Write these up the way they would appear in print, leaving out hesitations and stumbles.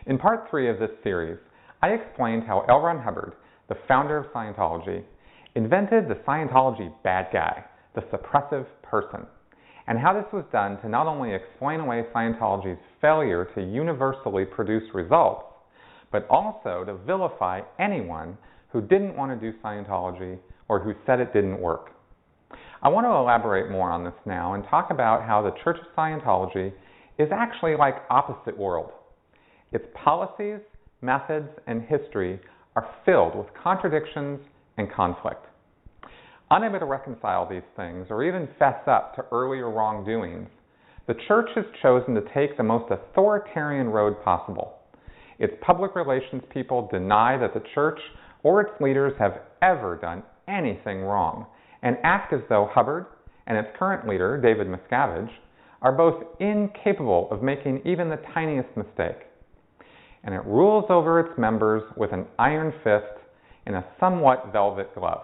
In part 3 of this series, I explained how L. Ron Hubbard, the founder of Scientology, invented the Scientology bad guy, the suppressive person, and how this was done to not only explain away Scientology's failure to universally produce results, but also to vilify anyone who didn't want to do Scientology or who said it didn't work. I want to elaborate more on this now and talk about how the Church of Scientology is actually like opposite world. Its policies, methods, and history are filled with contradictions and conflict. Unable to reconcile these things or even fess up to earlier wrongdoings, the Church has chosen to take the most authoritarian road possible. Its public relations people deny that the Church or its leaders have ever done anything wrong and act as though Hubbard and its current leader, David Miscavige, are both incapable of making even the tiniest mistake. And it rules over its members with an iron fist in a somewhat velvet glove.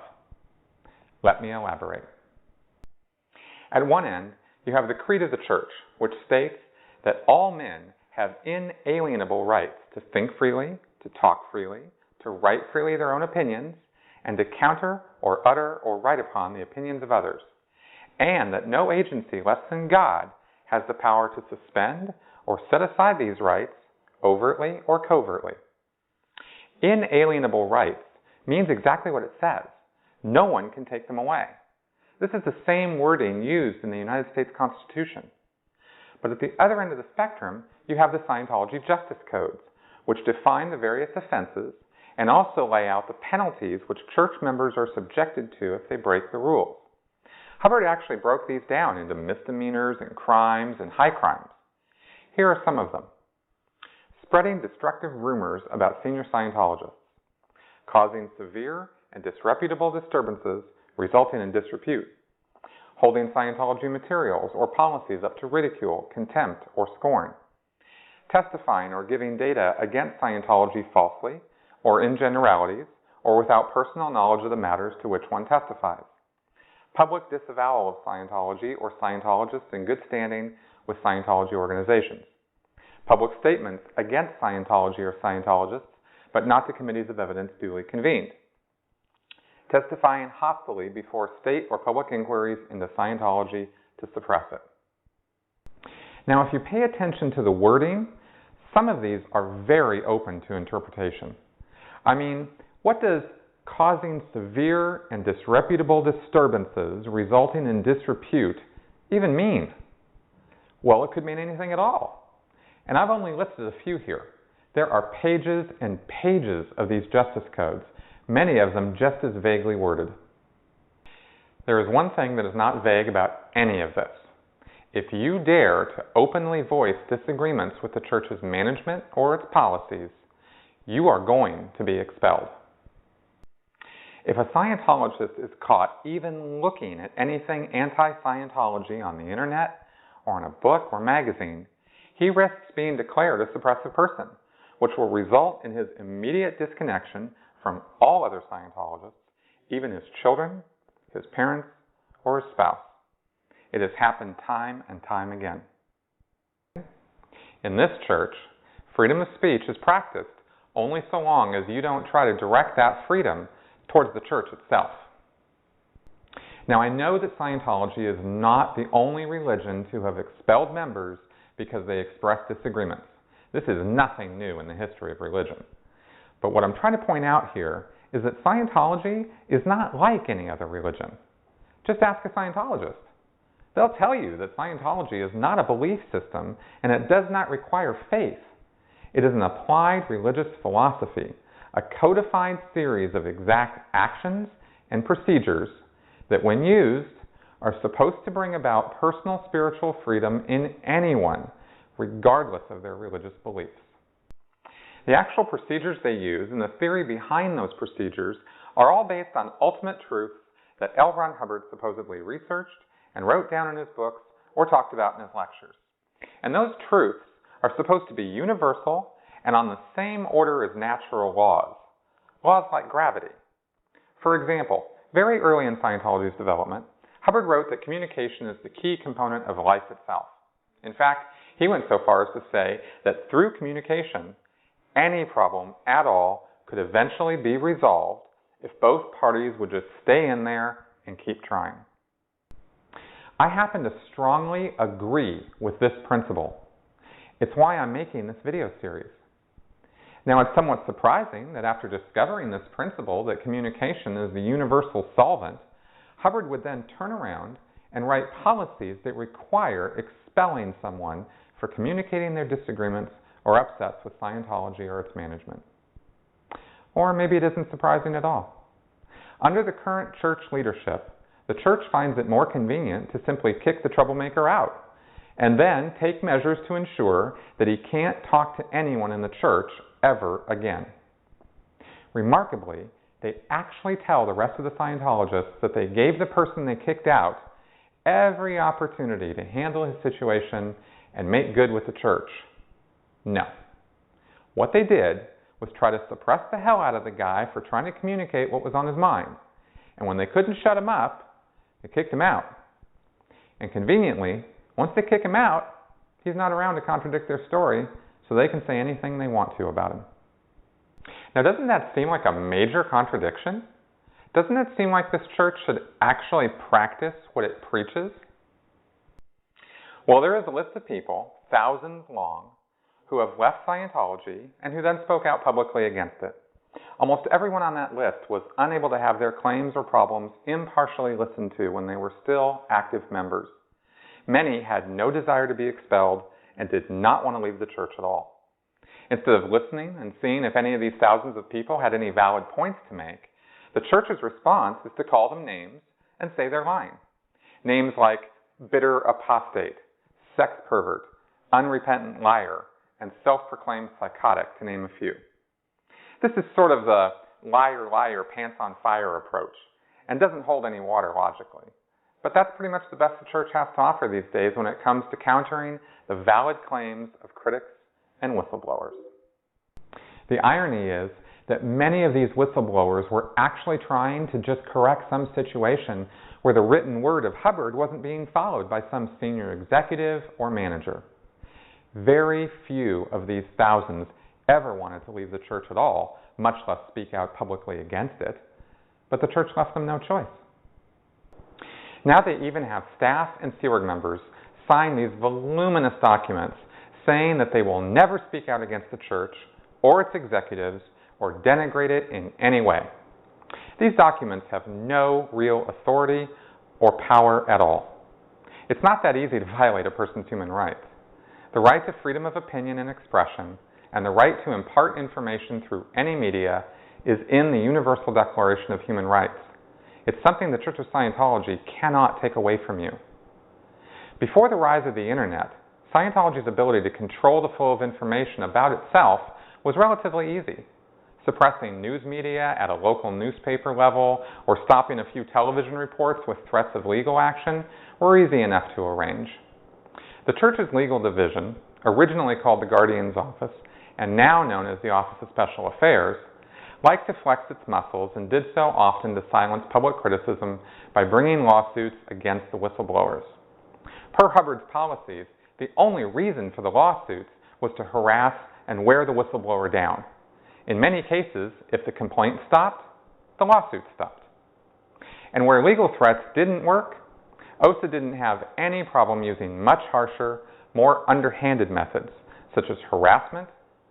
Let me elaborate. At one end, you have the creed of the Church, which states that all men have inalienable rights to think freely, to talk freely, to write freely their own opinions, and to counter or utter or write upon the opinions of others, and that no agency less than God has the power to suspend or set aside these rights overtly or covertly. Inalienable rights means exactly what it says. No one can take them away. This is the same wording used in the United States Constitution. But at the other end of the spectrum, you have the Scientology Justice Codes, which define the various offenses and also lay out the penalties which church members are subjected to if they break the rules. Hubbard actually broke these down into misdemeanors and crimes and high crimes. Here are some of them. Spreading destructive rumors about senior Scientologists, causing severe and disreputable disturbances resulting in disrepute, holding Scientology materials or policies up to ridicule, contempt, or scorn, testifying or giving data against Scientology falsely or in generalities or without personal knowledge of the matters to which one testifies, public disavowal of Scientology or Scientologists in good standing with Scientology organizations, public statements against Scientology or Scientologists, but not to committees of evidence duly convened, testifying hostilely before state or public inquiries into Scientology to suppress it. Now, if you pay attention to the wording, some of these are very open to interpretation. I mean, what does causing severe and disreputable disturbances resulting in disrepute even mean? Well, it could mean anything at all. And I've only listed a few here. There are pages and pages of these justice codes, many of them just as vaguely worded. There is one thing that is not vague about any of this. If you dare to openly voice disagreements with the Church's management or its policies, you are going to be expelled. If a Scientologist is caught even looking at anything anti-Scientology on the internet or in a book or magazine, he risks being declared a suppressive person, which will result in his immediate disconnection from all other Scientologists, even his children, his parents, or his spouse. It has happened time and time again. In this church, freedom of speech is practiced only so long as you don't try to direct that freedom towards the church itself. Now, I know that Scientology is not the only religion to have expelled members because they express disagreements. This is nothing new in the history of religion. But what I'm trying to point out here is that Scientology is not like any other religion. Just ask a Scientologist. They'll tell you that Scientology is not a belief system and it does not require faith. It is an applied religious philosophy, a codified series of exact actions and procedures that, when used, are supposed to bring about personal spiritual freedom in anyone, regardless of their religious beliefs. The actual procedures they use and the theory behind those procedures are all based on ultimate truths that L. Ron Hubbard supposedly researched and wrote down in his books or talked about in his lectures. And those truths are supposed to be universal and on the same order as natural laws, laws like gravity. For example, very early in Scientology's development, Hubbard wrote that communication is the key component of life itself. In fact, he went so far as to say that through communication, any problem at all could eventually be resolved if both parties would just stay in there and keep trying. I happen to strongly agree with this principle. It's why I'm making this video series. Now, it's somewhat surprising that after discovering this principle that communication is the universal solvent, Hubbard would then turn around and write policies that require expelling someone for communicating their disagreements or upsets with Scientology or its management. Or maybe it isn't surprising at all. Under the current church leadership, the church finds it more convenient to simply kick the troublemaker out and then take measures to ensure that he can't talk to anyone in the church ever again. Remarkably, they actually tell the rest of the Scientologists that they gave the person they kicked out every opportunity to handle his situation and make good with the church. No. What they did was try to suppress the hell out of the guy for trying to communicate what was on his mind. And when they couldn't shut him up, they kicked him out. And conveniently, once they kick him out, he's not around to contradict their story, so they can say anything they want to about him. Now, doesn't that seem like a major contradiction? Doesn't it seem like this church should actually practice what it preaches? Well, there is a list of people, thousands long, who have left Scientology and who then spoke out publicly against it. Almost everyone on that list was unable to have their claims or problems impartially listened to when they were still active members. Many had no desire to be expelled and did not want to leave the church at all. Instead of listening and seeing if any of these thousands of people had any valid points to make, the church's response is to call them names and say they're lying. Names like bitter apostate, sex pervert, unrepentant liar, and self-proclaimed psychotic, to name a few. This is sort of the liar, liar, pants on fire approach, and doesn't hold any water logically. But that's pretty much the best the church has to offer these days when it comes to countering the valid claims of critics and whistleblowers. The irony is that many of these whistleblowers were actually trying to just correct some situation where the written word of Hubbard wasn't being followed by some senior executive or manager. Very few of these thousands ever wanted to leave the church at all, much less speak out publicly against it, but the church left them no choice. Now they even have staff and Sea Org members sign these voluminous documents saying that they will never speak out against the church or its executives or denigrate it in any way. These documents have no real authority or power at all. It's not that easy to violate a person's human rights. The right to freedom of opinion and expression and the right to impart information through any media is in the Universal Declaration of Human Rights. It's something the Church of Scientology cannot take away from you. Before the rise of the internet, Scientology's ability to control the flow of information about itself was relatively easy. Suppressing news media at a local newspaper level or stopping a few television reports with threats of legal action were easy enough to arrange. The Church's legal division, originally called the Guardian's Office and now known as the Office of Special Affairs, liked to flex its muscles and did so often to silence public criticism by bringing lawsuits against the whistleblowers. Per Hubbard's policies, the only reason for the lawsuits was to harass and wear the whistleblower down. In many cases, if the complaint stopped, the lawsuit stopped. And where legal threats didn't work, OSA didn't have any problem using much harsher, more underhanded methods, such as harassment,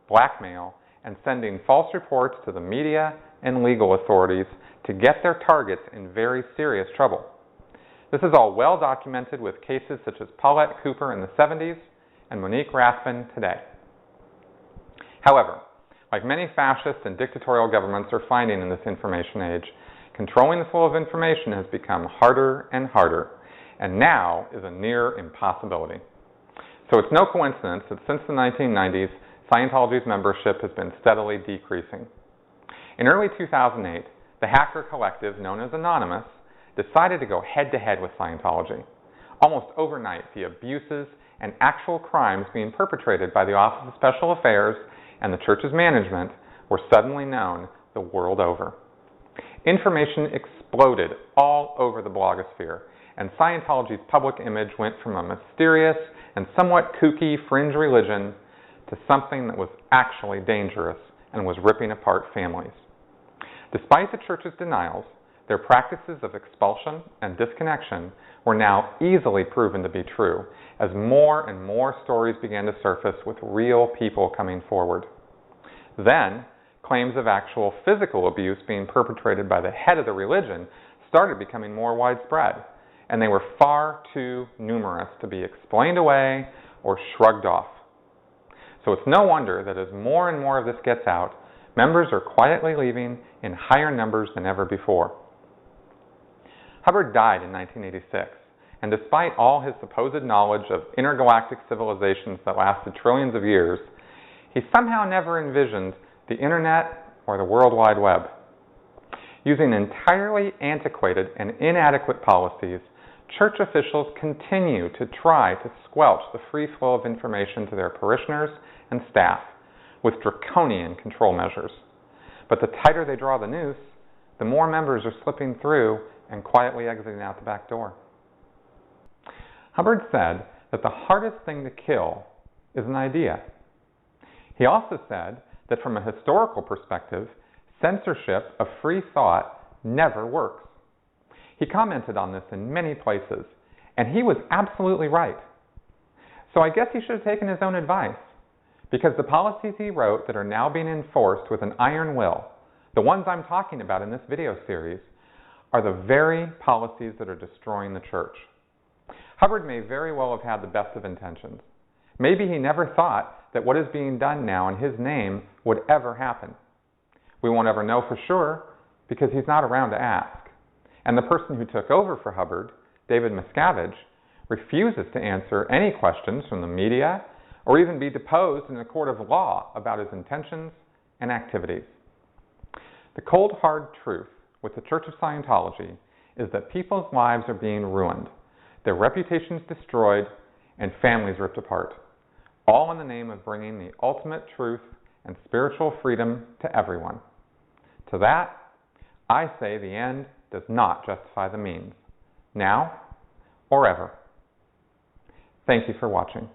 blackmail, and sending false reports to the media and legal authorities to get their targets in very serious trouble. This is all well documented with cases such as Paulette Cooper in the 70s and Monique Rathbun today. However, like many fascist and dictatorial governments are finding in this information age, controlling the flow of information has become harder and harder, and now is a near impossibility. So it's no coincidence that since the 1990s, Scientology's membership has been steadily decreasing. In early 2008, the hacker collective known as Anonymous decided to go head-to-head with Scientology. Almost overnight, the abuses and actual crimes being perpetrated by the Office of Special Affairs and the Church's management were suddenly known the world over. Information exploded all over the blogosphere, and Scientology's public image went from a mysterious and somewhat kooky fringe religion to something that was actually dangerous and was ripping apart families. Despite the church's denials, their practices of expulsion and disconnection were now easily proven to be true as more and more stories began to surface with real people coming forward. Then, claims of actual physical abuse being perpetrated by the head of the religion started becoming more widespread, and they were far too numerous to be explained away or shrugged off. So it's no wonder that as more and more of this gets out, members are quietly leaving in higher numbers than ever before. Hubbard died in 1986, and despite all his supposed knowledge of intergalactic civilizations that lasted trillions of years, he somehow never envisioned the internet or the World Wide Web. Using entirely antiquated and inadequate policies, church officials continue to try to squelch the free flow of information to their parishioners and staff with draconian control measures. But the tighter they draw the noose, the more members are slipping through and quietly exiting out the back door. Hubbard said that the hardest thing to kill is an idea. He also said that from a historical perspective, censorship of free thought never works. He commented on this in many places, and he was absolutely right. So I guess he should have taken his own advice, because the policies he wrote that are now being enforced with an iron will, the ones I'm talking about in this video series, are the very policies that are destroying the church. Hubbard may very well have had the best of intentions. Maybe he never thought that what is being done now in his name would ever happen. We won't ever know for sure because he's not around to ask. And the person who took over for Hubbard, David Miscavige, refuses to answer any questions from the media or even be deposed in a court of law about his intentions and activities. The cold, hard truth with the Church of Scientology is that people's lives are being ruined, their reputations destroyed, and families ripped apart, all in the name of bringing the ultimate truth and spiritual freedom to everyone. To that, I say the end does not justify the means, now or ever. Thank you for watching.